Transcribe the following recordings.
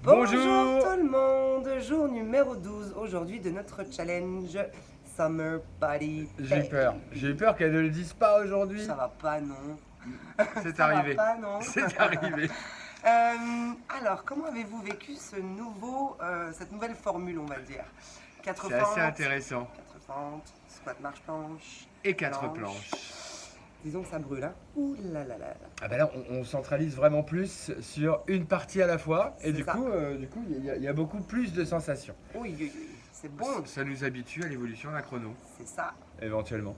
Bonjour tout le monde, jour numéro 12 aujourd'hui de notre challenge Summer Body Pain. J'ai eu peur qu'elle ne le dise pas aujourd'hui. Ça va pas, non? C'est Ça arrivé. va pas, non? C'est arrivé. Alors, comment avez-vous vécu cette nouvelle formule, on va dire? 4 C'est assez fentes, intéressant. 4 fentes, squat marche-planche. Et 4 planches. Disons que ça brûle, hein? Ouh là là là là. Ah bah là, on centralise vraiment plus sur une partie à la fois. Et du ça. coup, il y a beaucoup plus de sensations. Oui, oui, oui, c'est bon, Ça nous habitue à l'évolution d'un chrono, c'est ça. éventuellement.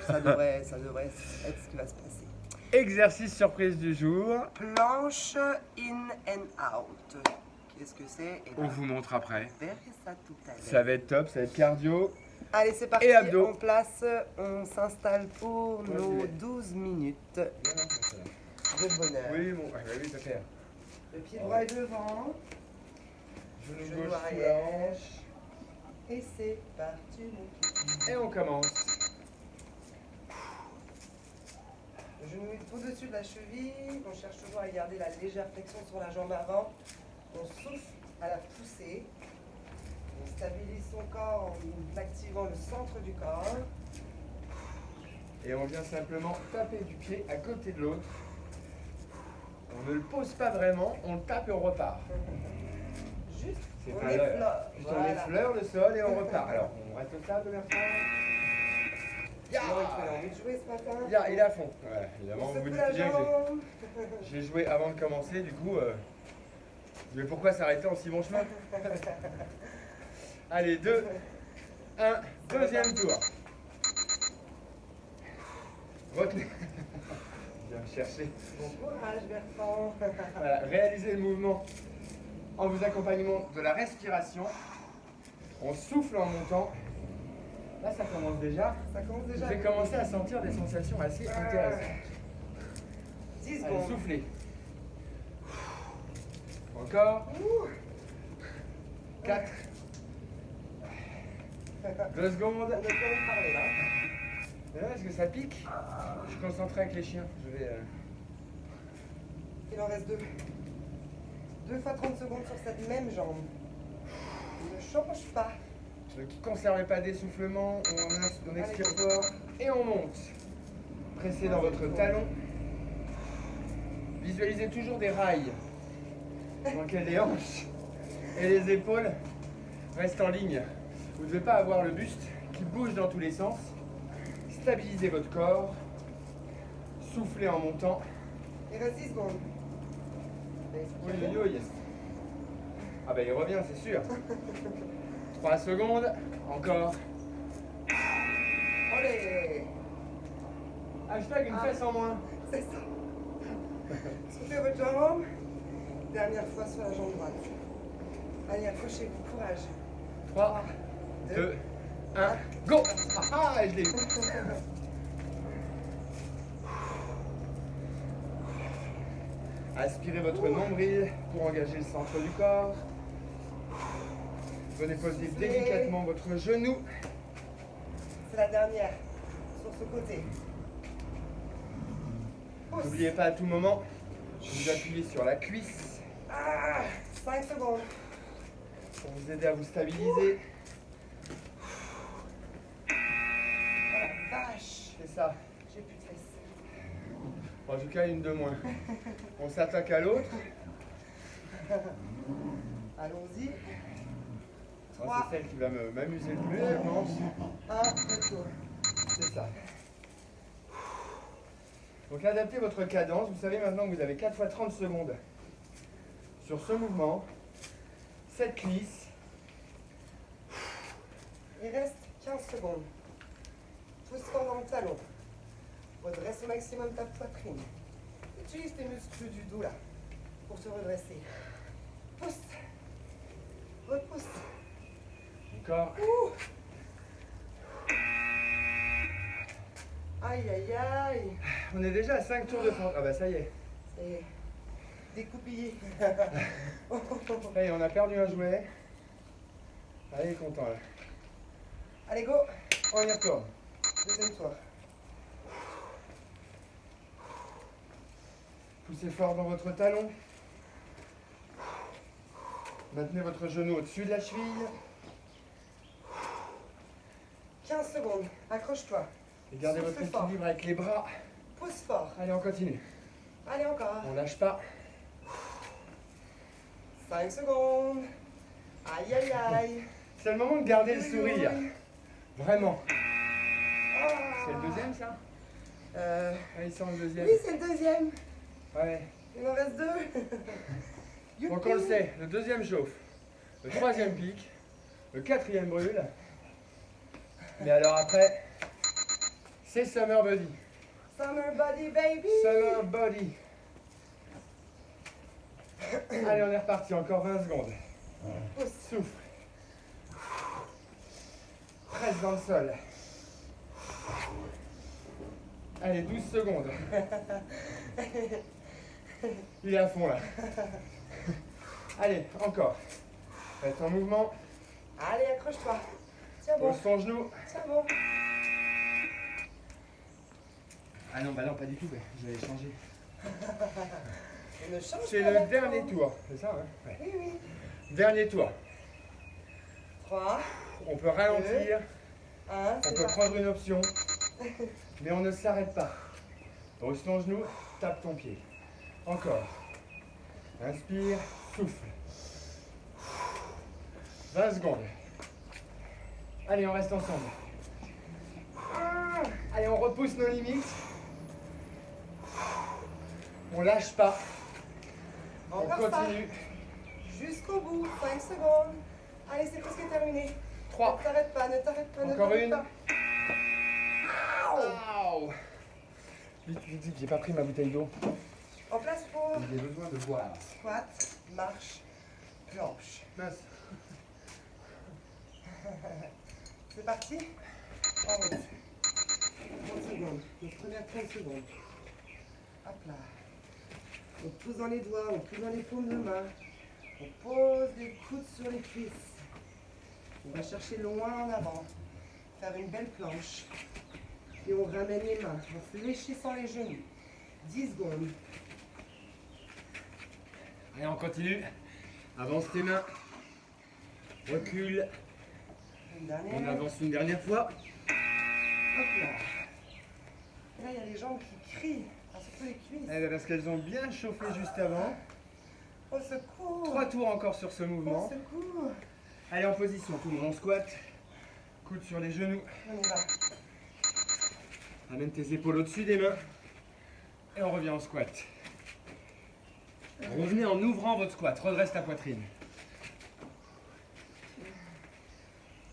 Ça devrait être ce qui va se passer. Exercice surprise du jour. Planche in and out. Qu'est-ce que c'est? On vous montre après. Vous verrez ça tout à l'heure. Ça va être top, ça va être cardio. Allez, c'est parti. Et abdos. En place, on s'installe pour nos 12 minutes de bonheur. Oui, bon, oui, ça fait. Le pied droit est devant. Genou Genou gauche sous la arrière. hanche. Et c'est parti, mon kiki. Et on commence. Le genou est au-dessus de la cheville. On cherche toujours à garder la légère flexion sur la jambe avant. On souffle à la poussée. On stabilise son corps en activant le centre du corps. Et on vient simplement taper du pied à côté de l'autre. On ne le pose pas vraiment, on le tape et on repart. Juste, C'est on pas effleure. Juste on Voilà. effleure le sol et on repart. Alors, on reste stable, première fois. Ya Alors, il a envie de jouer ce matin. Ya, il est à fond. Voilà, évidemment, On vous vous secoue dites la bien que jambe. j'ai joué avant de commencer, du coup, mais pourquoi s'arrêter en si bon chemin? Allez, 2, 1, deuxième tour. Retenez. Viens me chercher. Bon courage, Bertrand. Voilà, réalisez le mouvement en vous accompagnant de la respiration. On souffle en montant. Là, ça commence déjà. Ça commence Vous déjà. allez commencer à sentir des sensations assez intéressantes. 10 Allez, secondes. soufflez. Encore. 4. 2 secondes. On doit plus parler là. Mais là, est-ce que ça pique? Je suis concentré avec les chiens. Je vais. Il en reste 2. 2 fois 30 secondes sur cette même jambe. Ne change pas. Ne conservez pas d'essoufflement. On expire fort et on monte. Pressez dans votre talon. Visualisez toujours des rails dans lesquels les hanches et les épaules restent en ligne. Vous ne devez pas avoir le buste qui bouge dans tous les sens. Stabilisez votre corps. Soufflez en montant. Il reste 10 secondes. Oui, oui, oui. Ah ben il revient, c'est sûr. 3 secondes. Encore. Allez. Hashtag une fesse en moins. C'est ça. Soufflez votre jambe. Dernière fois sur la jambe droite. Allez, accrochez-vous. Courage. 3, 2, 1, go! Ah ah, je l'ai eu. Aspirez votre nombril pour engager le centre du corps. Venez poser délicatement votre genou. C'est la dernière. Sur ce côté. Pousse. N'oubliez pas à tout moment, vous appuyez sur la cuisse 5 secondes. pour vous aider à vous stabiliser. Oh la vache. C'est ça. J'ai plus de fesses. En tout cas, une de moins. On s'attaque à l'autre. Allons-y. Moi, c'est celle qui va m'amuser le plus, je pense. 1, retour. C'est ça. Donc adaptez votre cadence. Vous savez maintenant que vous avez 4 fois 30 secondes sur ce mouvement. Cette glisse. Il reste 15 secondes. Pousse fort dans le talon. Redresse au maximum ta poitrine. Utilise tes muscles du dos là pour te redresser. Pousse. Repousse. Encore. Ouh. Aïe aïe aïe. On est déjà à 5 tours de fente. Ah bah ça y est. C'est découpillé. Ça y est, on a perdu un jouet. Allez, content là. Allez go. On y retourne. Deuxième tour. Poussez fort dans votre talon. Maintenez votre genou au-dessus de la cheville. 15 secondes. Accroche-toi. Et gardez Souffle votre fort. équilibre avec les bras. Pousse fort. Allez, on continue. Allez, encore. On lâche pas. 5 secondes. Aïe, aïe, aïe. C'est le moment de garder le sourire. Vraiment. Ah. C'est le deuxième, ça? Allez, c'est le deuxième. Oui, c'est le deuxième. Ouais. Il m'en reste 2. Donc on le sait, le deuxième chauffe. Le troisième pique. Le quatrième brûle. Mais alors après, c'est Summer Body. Summer body, baby. Summer Body. Allez, on est reparti, encore 20 secondes. Pousse. Souffle. Presse dans le sol. Allez, 12 secondes. Il est à fond là. Allez, encore. Reste en mouvement. Allez, accroche-toi. Tiens bon. Pose ton genou. Tiens bon. Ah non, bah non, pas du tout, j'avais changé. On ne change C'est pas le d'accord. dernier tour, c'est ça, hein? Ouais. Oui, oui. Dernier tour. 3, On peut ralentir, 1, on c'est peut parti. prendre une option, mais on ne s'arrête pas. Pose ton genou, tape ton pied. Encore. Inspire, souffle. 20 secondes. Allez, on reste ensemble. Allez, on repousse nos limites. On lâche pas. On Encore ça. continue. Jusqu'au bout. 5 secondes. Allez, c'est presque terminé. 3. Ne t'arrête pas, ne t'arrête pas, ne Encore t'arrête une. pas. Waouh! Vite, vite, vite, j'ai pas pris ma bouteille d'eau. En place pour J'ai besoin de boire. squat, marche, planche. Mince. C'est parti. En route. 30 secondes. Notre première 30 secondes. Hop là. On pousse dans les doigts, on pousse dans les paumes de main. On pose les coudes sur les cuisses. On va chercher loin en avant. Faire une belle planche. Et on ramène les mains en fléchissant les genoux. 10 secondes. Allez, on continue. Avance tes mains. Recule. Une dernière. On avance une dernière fois. Hop là. Et là, il y a les jambes qui crient. Ah, surtout les cuisses. Eh ben, parce qu'elles ont bien chauffé juste avant. Au secours. 3 tours encore sur ce Au mouvement. secours. Allez, en position, tout le monde. On squatte. Coude sur les genoux. On y va. Amène tes épaules au-dessus des mains. Et on revient en squat. Revenez en ouvrant votre squat. Redresse ta poitrine.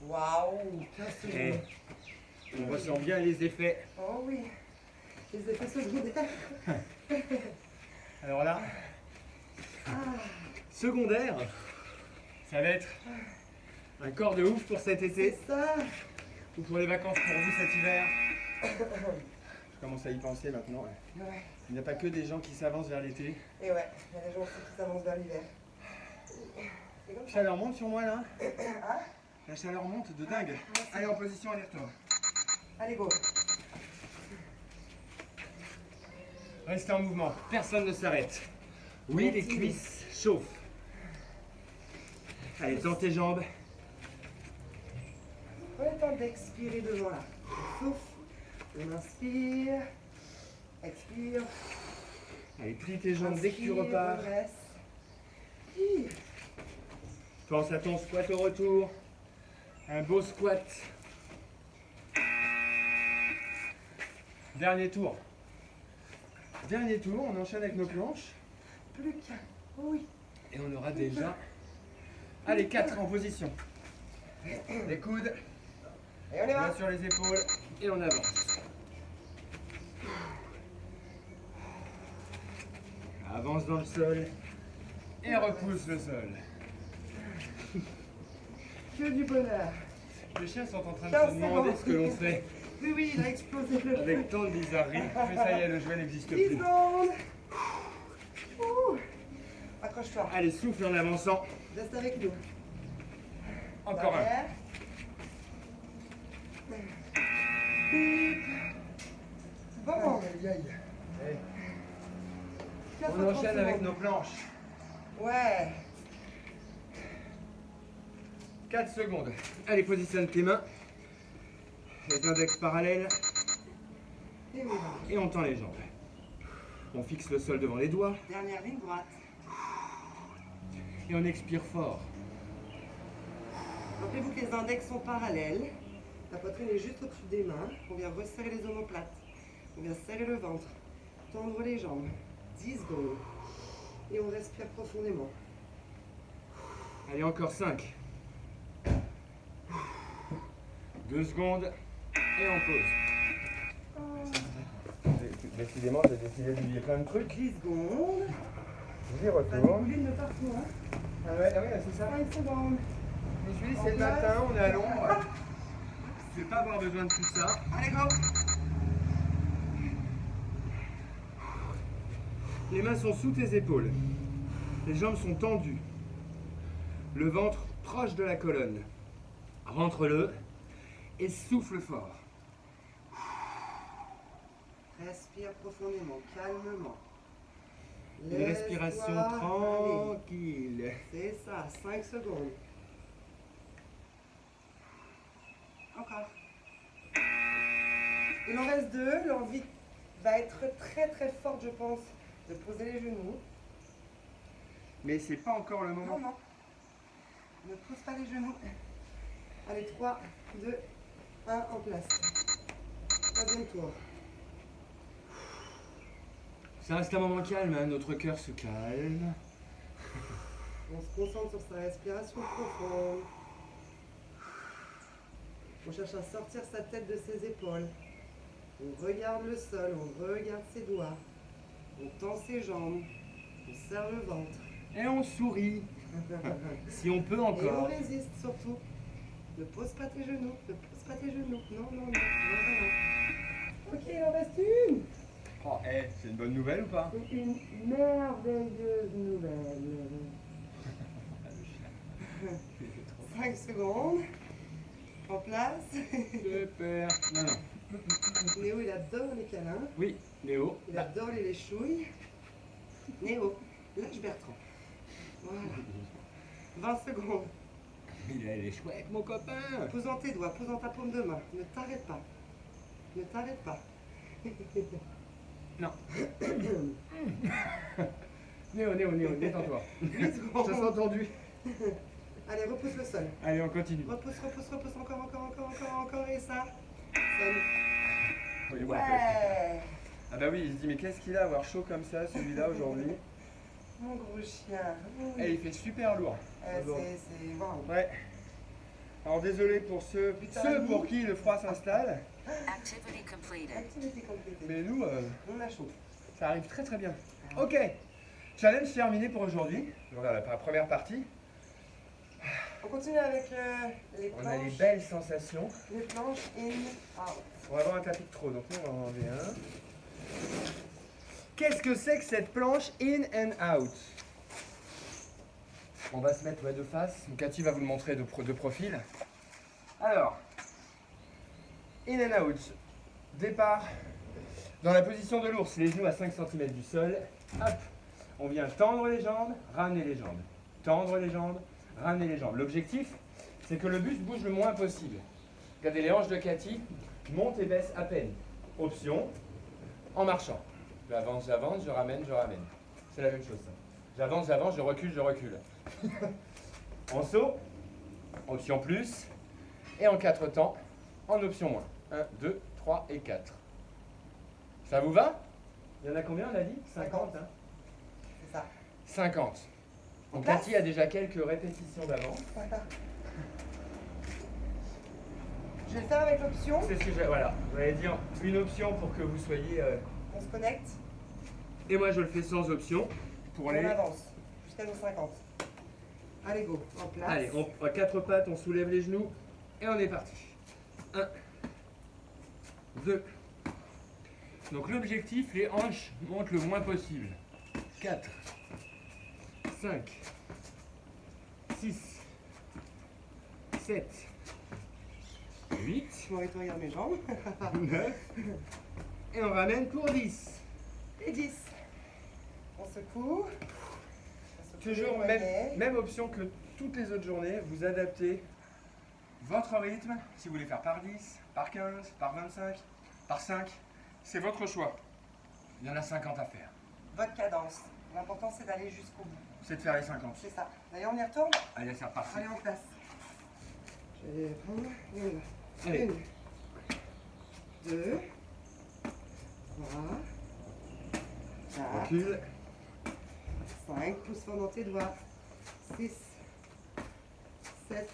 Waouh. 15 Et secondes. on ressent bien les effets. Oh oui. Les effets secondaires. Alors là, Ah. secondaire, ça va être un corps de ouf pour cet été C'est ça. ou pour les vacances pour vous cet hiver. Je commence à y penser maintenant. Ouais. Ouais. Il n'y a pas que des gens qui s'avancent vers l'été. Et ouais, il y a des gens aussi qui s'avancent vers l'hiver. C'est comme La ça. chaleur monte sur moi là. Hein? La chaleur monte de dingue. Allez, en position, aller-retour. Allez, go. Restez en mouvement, personne ne s'arrête. Oui, les cuisses chauffent. Allez, tends tes jambes. Prenez le temps d'expirer devant là. On souffle. On inspire. Expire. Allez, plie tes jambes dès que tu Inspire, repars. redresse. Hi. Pense à ton squat au retour. Un beau squat. Dernier tour. Dernier tour, on enchaîne avec nos planches. Plus qu'un. Oui. Et on aura déjà... Allez, 4 en position. Les coudes, Et on y va. mains sur les épaules et on avance. Avance dans le sol et repousse le sol. Que du bonheur. Les chiens sont en train de 15 se demander secondes. ce que l'on fait Oui, oui, il a explosé le avec tant de bizarreries. Mais ça y est, le jouet n'existe 10 plus. secondes. Ouh. Accroche-toi. Allez, souffle en avançant. Reste avec nous. Encore un. Derrière. Bon. Aïe, aïe. Allez, 4 on enchaîne avec nos planches. Ouais. 4 secondes. Allez, positionne tes mains. Les index parallèles. Et oui, Et on tend les jambes. On fixe le sol devant les doigts. dernière ligne droite. Et on expire fort. Rappelez-vous que les index sont parallèles. La poitrine est juste au-dessus des mains. On vient resserrer les omoplates. On vient serrer le ventre. Tendre les jambes. 10 secondes. Et on respire profondément. Allez, encore 5. 2 secondes. Et on pause. Décidément, j'ai décidé d'oublier plein de trucs. 10 secondes. J'y Pas des retourne. boulines de partout, hein. Ah ouais, c'est ça. 5 secondes. Je me suis dit, c'est le matin, on est à l'ombre. Je vais pas avoir besoin de tout ça. Allez, go. Les mains sont sous tes épaules. Les jambes sont tendues. Le ventre proche de la colonne. Rentre-le et souffle fort. Respire profondément, calmement. Une respiration Laisse-toi aller. tranquille. C'est ça, 5 secondes. Encore. Il en reste 2. L'envie va être très très forte, je pense, de poser les genoux. Mais c'est pas encore le moment. Non, non. Ne pose pas les genoux. Allez, 3, 2, 1, en place. Troisième tour. Ça reste un moment calme, hein. Notre cœur se calme. On se concentre sur sa respiration profonde. On cherche à sortir sa tête de ses épaules. On regarde le sol, on regarde ses doigts. On tend ses jambes. On serre le ventre. Et on sourit. Si on peut Et on encore. résiste surtout. Ne pose pas tes genoux. Ne pose pas tes genoux. Non, non, non. Non. Ok, il en reste une. Oh, c'est une bonne nouvelle ou pas? Une merveilleuse nouvelle. 5 secondes. En place. Super. Non, non. Néo, il adore les câlins. Oui, Léo. Il adore les léchouilles. Néo, lâche Bertrand. Voilà. 20 secondes. Il est chouette, mon copain. Pose dans tes doigts, pose dans ta paume de main. Ne t'arrête pas. Ne t'arrête pas. Non. Néo, détends-toi. 8 Je secondes. te sens tendu. Allez, repousse le sol. Allez, on continue. Repousse, encore, et ça. Oui, Ouais. Ah bah oui, il se dit, mais qu'est-ce qu'il a à avoir chaud comme ça, celui-là, aujourd'hui? Mon gros chien. Et il fait super lourd. C'est waouh. Ouais. Alors désolé pour ceux pour qui le froid s'installe, Activity completed. Activité complétée. mais nous, On a chaud. ça arrive très très bien. Ok, challenge terminé pour aujourd'hui. Voilà la première partie. On continue avec les On a les planches. belles sensations. Les planches in, out. On va avoir un tapis de trop, donc nous on va en enlever un. Qu'est-ce que c'est que cette planche in and out? On va se mettre de face. Donc Cathy va vous le montrer de profil. Alors, in and out. Départ dans la position de l'ours, les genoux à 5 cm du sol. Hop, on vient tendre les jambes, ramener les jambes. Tendre les jambes, ramener les jambes. L'objectif, c'est que le buste bouge le moins possible. Regardez les hanches de Cathy, monte et baisse à peine. Option, en marchant. J'avance, je ramène, je ramène. C'est la même chose ça. J'avance, je recule, je recule. En saut, option plus. Et en 4 temps, en option moins. 1, 2, 3 et 4. Ça vous va? Il y en a combien on a dit? 50 hein? C'est ça. 50. Donc place. Cathy a déjà quelques répétitions d'avance. Voilà. Je vais le faire avec l'option. C'est ce que j'ai. Voilà. J'allais dire une option pour que vous soyez. On se connecte. Et moi je le fais sans option. Pour On les. avance jusqu'à nos 50. Allez, go. En place. Allez, à 4 pattes, on soulève les genoux et on est parti. 1, 2. Donc l'objectif, les hanches montent le moins possible. 4, 5, 6, 7, 8, Je m'en vais te regarder mes jambes. 9. Et on ramène pour 10. Et 10. On secoue. On secoue Toujours les mollets. même option que toutes les autres journées, vous adaptez Votre rythme, si vous voulez faire par 10, par 15, par 25, par 5, c'est votre choix. Il y en a 50 à faire. Votre cadence. L'important, c'est d'aller jusqu'au bout. C'est de faire les 50. C'est ça. D'ailleurs, on y retourne. Allez, c'est reparti. Allez, en place. Je vais prendre une. Allez. Une. 2. 3. 4. Recule. 5. Pouce fort dans tes doigts. 6. 7.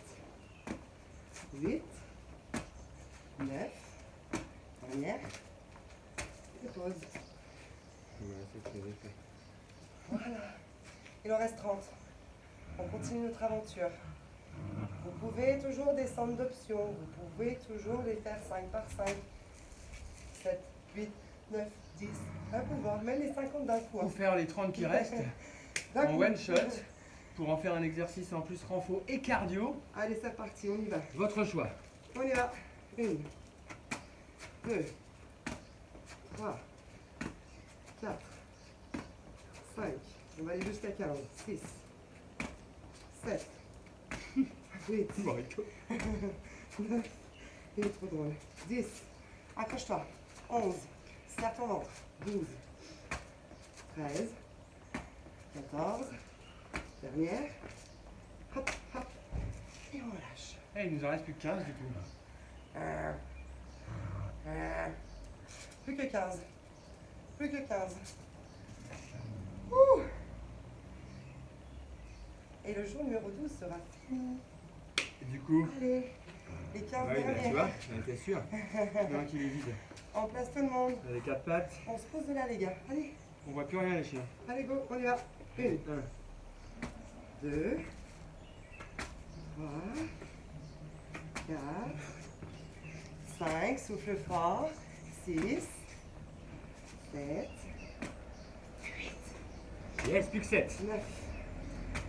8. 9. Dernière. Et pause. Voilà. Il en reste 30. On continue notre aventure. Vous pouvez toujours descendre d'options. Vous pouvez toujours les faire 5 par 5. 7, 8, 9, 10. Un peu voir, même les 50 d'un coup. Ou faire les 30 qui restent D'un en coup. one shot pour en faire un exercice en plus renfo et cardio. Allez, c'est parti, on y va. Votre choix. On y va. 1, 2, 3, 4, 5. On va aller jusqu'à 15. 6, 7, 8, 9. Il est trop drôle. 10. Accroche-toi. 11. Serre ton ventre. 12. 13. 14. Dernière. Hop, hop. Et on relâche. Eh, il nous en reste plus que 15 du coup. Plus que 15. Plus que 15. Ouh. Et le jour numéro 12 sera fini. Et du coup, Allez, les 15 ouais, derniers. tu vois, t'es sûr. Non, qu'il est vide. En place tout le monde. Les 4 pattes. On se pose de là, les gars. Allez, On voit plus rien les chiens. allez, go, on y va. 1, 2, 3, 4, 5, souffle fort. 6, 7, 8, Yes, plus que 7. 9.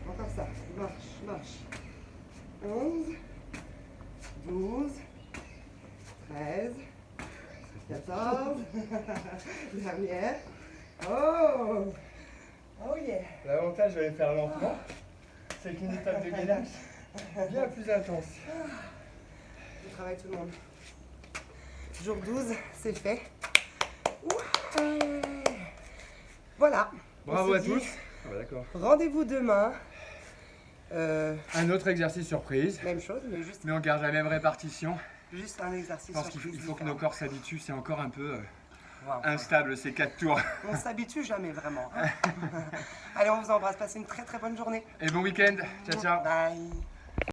Encore ça. Marche, marche. 11, 12, 13, 14. Dernière. Oh! Oh yeah! L'avantage de les faire lentement, c'est qu'une étape de gainage bien plus intense. Je travaille tout le monde. Jour 12, c'est fait. Ouais. Voilà. Bravo On à se dit tous. Ah bah d'accord. Rendez-vous demain. Un autre exercice surprise, Même chose, mais mais on garde la même répartition. juste un exercice. Je pense qu'il surprise faut que différent. nos corps s'habituent, c'est encore un peu Wow. instable ces 4 tours. On s'habitue jamais vraiment. Hein. Allez, on vous embrasse. Passez une très très bonne journée. Et bon week-end, ciao ciao. Bye.